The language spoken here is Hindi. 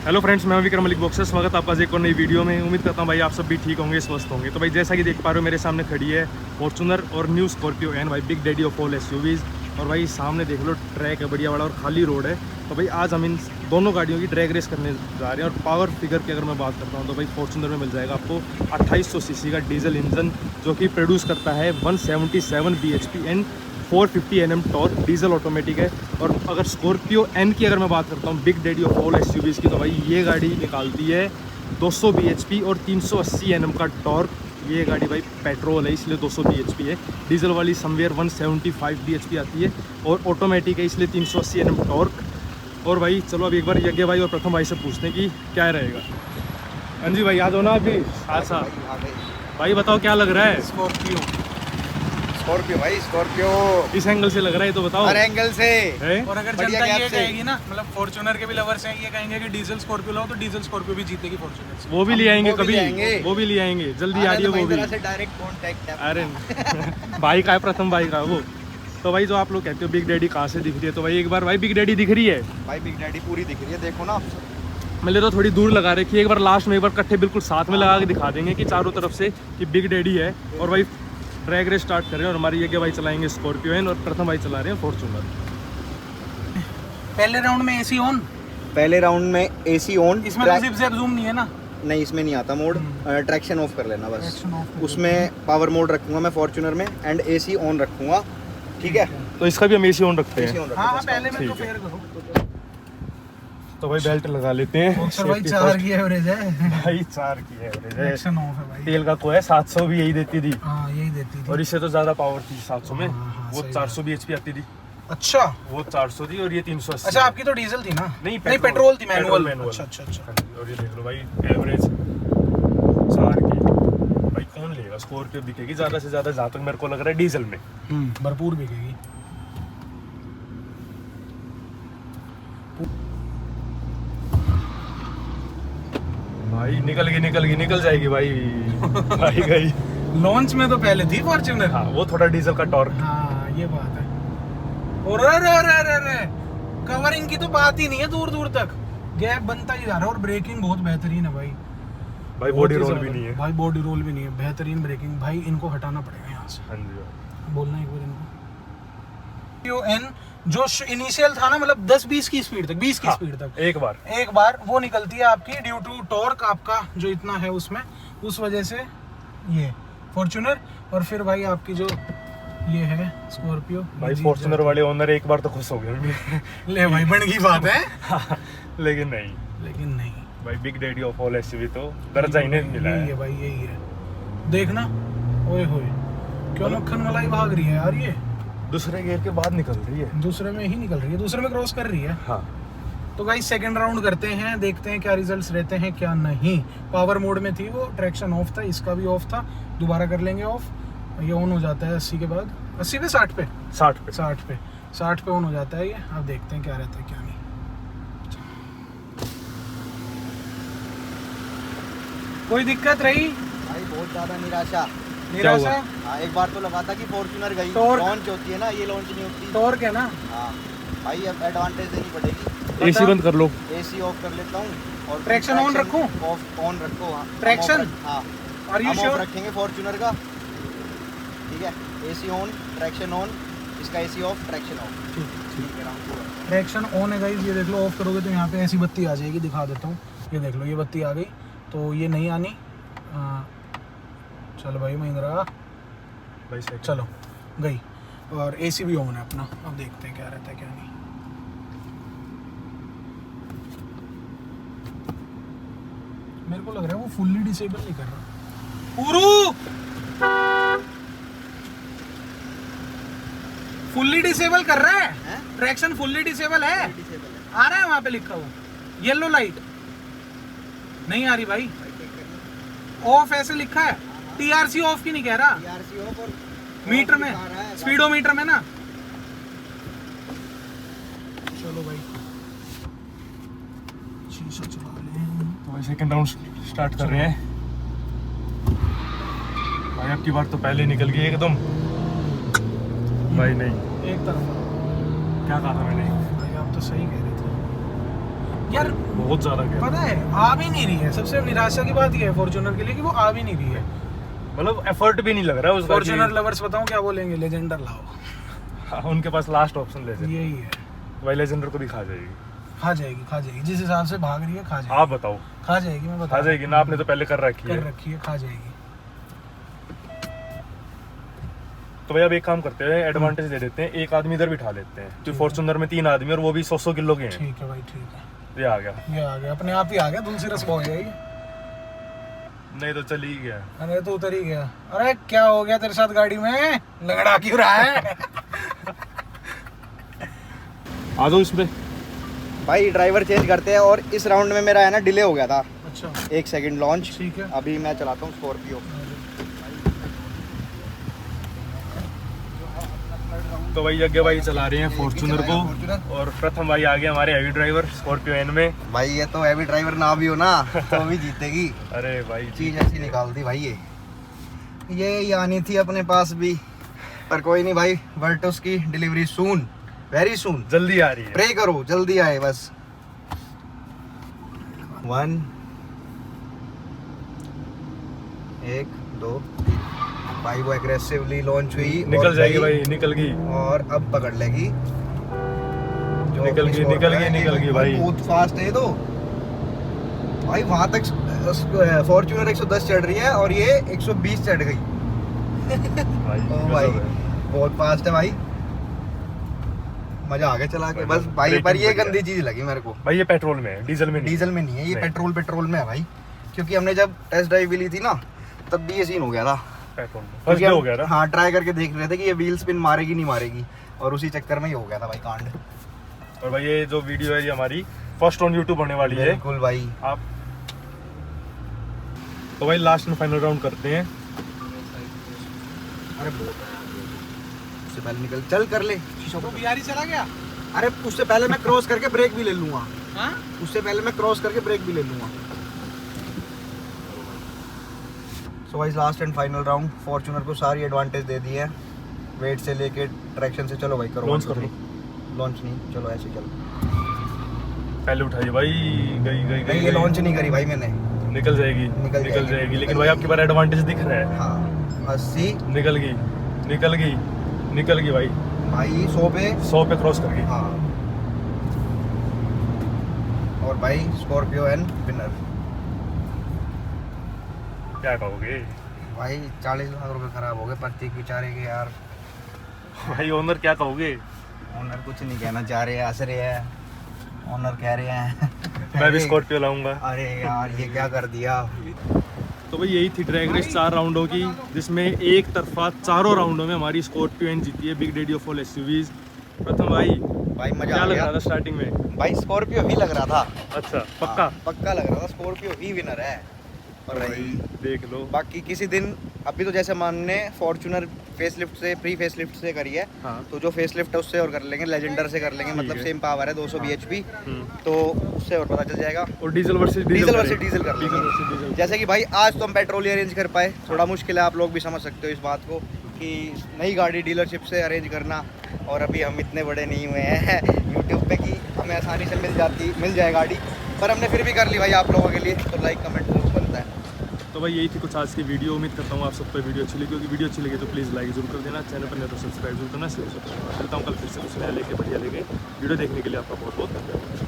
हेलो फ्रेंड्स, मैं विक्रम मलिक बॉक्सर। स्वागत है आपका एक और नई वीडियो में। उम्मीद करता हूँ भाई आप सब भी ठीक होंगे, स्वस्थ होंगे। तो भाई जैसा कि देख पा रहे हो मेरे सामने खड़ी है फॉर्च्यूनर और न्यू स्कॉर्पियो एन, भाई big daddy of all SUVs. और भाई सामने देख लो ट्रैक है बढ़िया बड़ा और खाली रोड है। तो भाई आज हम इन दोनों गाड़ियों की ड्रैग रेस करने जा रहे हैं। और पावर फिगर की अगर मैं बात करता हूँ तो भाई फॉर्च्यूनर में मिल जाएगा आपको 2800 सीसी का डीजल इंजन, जो कि प्रोड्यूस करता है 177 bhp and 450 Nm torque, diesel automatic है। और अगर स्कॉर्पियो एन की अगर मैं बात करता हूँ, big daddy of all SUVs की, तो भाई ये गाड़ी निकालती है 200 bhp और 380 Nm का टॉर्क। ये गाड़ी भाई पेट्रोल है इसलिए 200 bhp है, डीजल वाली समवेयर 175 bhp आती है और ऑटोमेटिक है इसलिए 380 Nm टॉर्क। और भाई चलो अब एक बार यज्ञ भाई और प्रथम भाई से पूछते हैं कि क्या रहेगा। हाँ जी भाई, याद हो ना अभी साथ साथ। भाई बताओ क्या लग रहा है? स्कॉर्पियो भाई, स्कॉर्पियो इस एंगल से लग रहा है तो बताओ। हर एंगल से है? और अगर जनता ये कहेगी ना, मतलब फॉर्च्यूनर के भी लवर्स हैं, ये कहेंगे कि डीजल स्कॉर्पियो लो, तो डीजल स्कॉर्पियो भी जीतेगी फॉर्च्यूनर से। वो भी ले आएंगे वो भी कभी, ले आएंगे। वो भी ले आएंगे, जल्दी आ रही है वो भी। से डायरेक्ट कांटेक्ट है। अरे भाई का है, प्रथम भाई का वो। तो भाई जो आप लोग कहते हो बिग डैडी कहाँ से दिख रही है, तो भाई एक बार भाई बिग डैडी दिख रही है। भाई बिग डैडी पूरी दिख रही है, देखो ना आप। मैंने तो थोड़ी दूर लगा रखी है, एक बार लास्ट में एक बार इकट्ठे बिल्कुल साथ में लगा के दिखा देंगे कि चारों तरफ से कि बिग डैडी है। और भाई ड्रैग रेस स्टार्ट कर रहे हैं और हमारी ये भाई चलाएंगे स्कॉर्पियो एन और प्रथम भाई चला रहे हैं फॉर्च्यूनर। पहले राउंड में एसी ऑन, पहले राउंड में एसी ऑन। इसमें तो जिप जैप जूम नहीं है ना? नहीं, इसमें नहीं आता मोड। ट्रैक्शन ऑफ कर लेना बस। Traction off कर उसमें पावर मोड रखूंगा मैं फॉर्च्यूनर में एंड एसी ऑन रखूंगा, ठीक है? तो इसका भी हम एसी ऑन रखते एसी हैं। ऑन हाँ, रखूंगा। पहले में तो ठीक है। फेयर करो। तो भाई बेल्ट लगा लेते हैं। बॉक्सर भाई Safety 4 first। की एवरेज है। भाई 4 की एवरेज है। ट्रैक्शन ऑफ है भाई। तेल का को है 700 भी यही देती थी हाँ, यही देती थी। और इससे तो ज्यादा पावर थी 700 में। हाँ, वो सही 400 bhp आती थी, अच्छा वो 400 थी और ये 380। अच्छा, आपकी तो डीजल थी ना? नहीं, पेट्रोल थी, मैनुअल। मैनुअल। अच्छा अच्छा अच्छा। हाँ जी, और ये देख लो भाई एवरेज 4 की। भाई कौन लेगा? स्कॉर्पियो बिकेगी ज्यादा से ज्यादा, जहाँ तक मेरे को लग रहा है डीजल में। भरपूर बिकेगी। भाई निकल जाएगी भाई। भाई गई। लॉन्च में तो पहले थी फॉर्च्यूनर। हाँ, वो थोड़ा डीजल का टॉर्क। हाँ, ये बात है। और अरे कवरिंग की तो बात ही नहीं है, दूर दूर तक गैप बनता ही जा रहा है। और ब्रेकिंग बहुत बेहतरीन है भाई। भाई बहुत बॉडी ही रोल ज्यादा। भी नहीं है भाई बॉडी रोल भी नहीं है, बेहतरीन ब्रेकिंग। भाई इनको हटाना पड़ेगा यहाँ से। हाँ जी। बोलना एक बार इनको। एन जो इनिशियल था ना, मतलब 10-20 की स्पीड तक, 20 की स्पीड तक एक बार वो निकलती है आपकी ड्यू टू टॉर्क आपका जो इतना है उसमें, उस वजह से ये फॉर्च्यूनर। और फिर भाई आपकी जो ये है स्कॉर्पियो, भाई फॉर्च्यूनर वाले ओनर एक बार तो खुश हो गए। ले भाई बन की बात है। लेकिन नहीं भाई, big daddy of all SUV तो दर्जा इन्हें मिला यही है। है भाई, यही है। देखना, ओए होए क्यों मक्खन मलाई भाग रही है यार। ये दूसरे गियर के बाद निकल रही है, दूसरे में ही निकल रही है, दूसरे में क्रॉस कर रही है। हाँ। तो गाइस सेकंड राउंड करते हैं, देखते हैं क्या रिजल्ट्स रहते हैं क्या नहीं। पावर मोड में थी वो, ट्रैक्शन ऑफ था, इसका भी ऑफ था। दोबारा कर लेंगे ऑफ। ये ऑन हो जाता है 80 के बाद, 80 पे 60 पे 60 पे ऑन हो जाता है ये। अब देखते हैं क्या रहता है क्या नहीं। कोई दिक्कत रही? भाई बहुत ज्यादा निराशा। निराशा? हाँ, एक बार तो लगा था कि फॉर्च्यूनर गई। टॉर्क। लॉन्च होती है ना, ये लॉन्च नहीं होती। टॉर्क है ना? हाँ भाई, अब एडवांटेज देनी पड़ेगी। एसी बंद कर लो। एसी ऑफ कर लेता हूँ और ट्रैक्शन ऑन रखूं? ऑफ ऑन रखो। हाँ, ट्रैक्शन? हाँ, आर यू हम ऑफ श्योर? रखेंगे फॉर्च्यूनर का, ठीक है? एसी ऑन, ट्रैक्शन ऑन, इसका एसी ऑफ, ट्रैक्शन ऑफ। ठीक है, राउंड पूरा। ट्रैक्शन ऑन है गाइस, ये देख लो। ऑफ करोगे तो यहाँ पे ऐसी बत्ती आ जाएगी, दिखा देता हूँ। ये देख लो, ये बत्ती आ गई। तो ये नहीं आनी। चलो भाई महिंद्रा, भाई second। चलो गई। और एसी भी ऑन है अपना। अब देखते हैं क्या रहता है क्या नहीं। मेरे को लग रहा है वो फुल्ली डिसेबल नहीं कर रहा। फुल्ली डिसेबल कर रहा है। ट्रैक्शन फुल्ली डिसेबल है। आ रहा है वहां पे लिखा हुआ येलो लाइट। नहीं आ रही भाई, ऑफ ऐसे लिखा है। टीआरसी ऑफ की नहीं कह रहा, टीआरसी ऑफ और मीटर में, स्पीडोमीटर में ना। चलो भाई शीशा चला लें। तो भाई सेकंड राउंड स्टार्ट कर रहे हैं। भाई अब की बार तो पहले निकल गई एकदम। भाई नहीं, एक तरफ क्या कहा था मैंने? भाई, आप तो सही कह रहे थे। यार बहुत ज़्यादा गैप, पता है आ भी नहीं रही है। सबसे निराशा की बात ये है फॉर्च्यूनर के लिए कि वो आ भी नहीं रही है। मतलब एफर्ट भी नहीं लग रहा है उसका। फॉर्च्यूनर लवर्स बताऊं क्या बोलेंगे, लेजेंडर लाओ। हाँ, उनके पास लास्ट ऑप्शन लेजेंडर, यही है। भाई लेजेंडर को भी खा जाएगी। खा जाएगी, खा जाएगी, जिस हिसाब से भाग रही है खा जाएगी। आप बताओ। खा जाएगी, मैं बता खा जाएगी ना, आपने तो पहले कर रखी है। खा जाएगी। तो भाई अब एक काम करते हैं, एडवांटेज दे देते हैं, एक आदमी इधर बिठा लेते हैं, तो फॉर्च्यूनर में 3 आदमी और वो भी 100 किलो के हैं। ठीक है भाई, ठीक है। ये आ गया, ये आ गया, अपने आप ही आ गया, दूसरी रस्म हो जाएगी। नहीं तो चल ही गया। अरे तो उतर ही गया। अरे क्या हो गया तेरे साथ गाड़ी में, लगड़ा क्यों रहा है? आ जाओ इसमें। भाई ड्राइवर चेंज करते हैं, और इस राउंड में मेरा है ना डिले हो गया था अच्छा 1 सेकंड लॉन्च। ठीक है। अभी मैं चलाता हूँ स्कॉर्पियो। तो भाई यज्ञ भाई चला रहे हैं फॉर्च्यूनर को, और प्रथम भाई आ गए हमारे हैवी ड्राइवर स्कॉर्पियो एन में। भाई ये तो हैवी ड्राइवर ना भी हो ना तो भी जीतेगी। अरे भाई चीज ऐसी निकाल दी भाई। ये आनी थी अपने पास भी, पर कोई नहीं भाई। वर्टस की डिलीवरी सून, वेरी सून, जल्दी आ रही है। प्रे करो जल्दी आए बस। 1 1 2 भाई वो एग्रेसिवली लॉन्च हुई, निकल जाएगी भाई, निकल गई, और अब पकड़ लेगी। निकल गई भाई। बहुत फास्ट है ये तो भाई। वहां तक फॉर्च्यूनर 110 चढ़ रही है और ये 120 चढ़ गई। भाई, ओ भाई गजब है। बहुत फास्ट है भाई, मजा आ गया चला के बस भाई। ब्रेकिंग पर ये बढ़िया गंदी चीज लगी मेरे को। भाई ये पेट्रोल में है, डीजल में नहीं। डीजल में नहीं है ये, नहीं। पेट्रोल में है भाई। क्योंकि हमने जब टेस्ट ड्राइव भी ली थी ना, तब भी ये सीन हो गया था। पेट्रोल में क्योंकि फर्स्ट हम- हो गया था। हाँ, ट्राई करके देख रहे थे कि ये व्हील स्पिन मारेगी नहीं मारेगी, और उसी चक्कर में ही हो गया था भाई कांड। और भाई ये जो वीडियो है ये हमारी फर्स्ट ऑन यूट्यूब होने वाली है बिल्कुल भाई। आप। तो भाई लास्ट में फाइनल राउंड करते हैं। अरे उससे पहले निकल, चल कर ले शीशों को। बिहारी चला गया। अरे उससे पहले मैं क्रॉस करके ब्रेक भी ले लूंगा। हाँ? उससे पहले मैं क्रॉस करके ब्रेक भी ले लूंगा। So guys last and final round. Fortuner को सारी एडवांटेज दे दी है, वेट से लेके ट्रैक्शन से। चलो भाई करो लॉन्च कर लो। लॉन्च नहीं, चलो ऐसे चलो। पहले उठाइए भाई, गई गई नहीं ये लॉन्च नहीं करी भाई मैंने। निकल जाएगी, निकल जाएगी, लेकिन भाई आपके पास एडवांटेज दिख रहा है। हाँ 80 निकल गई, निकल गई, निकल गई भाई। भाई 100 पे क्रॉस कर गई। हाँ। और भाई स्कॉर्पियो एन विनर। क्या कहोगे भाई 40 लाख रुपए खराब हो गए प्रतीक बेचारे के यार। भाई ओनर, क्या कहोगे? ओनर कुछ नहीं कहना चाह रहे हैं, हंस रहे हैं। ओनर कह रहे हैं मैं भी स्कॉर्पियो लाऊंगा। अरे यार ये क्या कर दिया। तो भाई यही थी ड्रैग रेस 4 राउंडों की, जिसमें एक तरफा चारों राउंडों में हमारी स्कॉर्पियो एन जीती है, big daddy of all SUVs. प्रथम भाई भाई मजा क्या आ लग गया रहा था स्टार्टिंग में? भाई। स्कॉर्पियो ही लग रहा था। अच्छा पक्का? हाँ, पक्का लग रहा था स्कॉर्पियो ही विनर है। और भाई देख लो। बाकी किसी दिन, अभी तो जैसे मानने फॉर्च्यूनर फेसलिफ्ट से, प्री फेसलिफ्ट से करी है, हाँ। तो जो फेसलिफ्ट है उससे और कर लेंगे, लेजेंडर से कर लेंगे। ठीक मतलब है। सेम पावर है 200 bhp, तो उससे और पता चल जाएगा। और diesel versus diesel versus diesel कर डीजल वर्सेस लेंगे। डीजल। जैसे कि भाई आज तो हम पेट्रोल ही अरेंज कर पाए, थोड़ा मुश्किल है, आप लोग भी समझ सकते हो इस बात को कि नई गाड़ी डीलरशिप से अरेंज करना, और अभी हम इतने बड़े नहीं हुए हैं यूट्यूब पे कि हमें आसानी से मिल जाए गाड़ी, पर हमने फिर भी कर ली भाई आप लोगों के लिए। तो लाइक कमेंट जरूर बनता है। तो भाई यही थी कुछ आज की वीडियो। उम्मीद करता हूँ आप सबको वीडियो अच्छी लगी होगी। वीडियो अच्छी लगी तो प्लीज़ लाइक जरूर कर देना, चैनल पर नहीं तो सब्सक्राइब जरूर करना। चलता हूँ कल फिर से कुछ नया लेके बढ़िया लेके वीडियो देखने के लिए आपका बहुत बहुत धन्यवाद।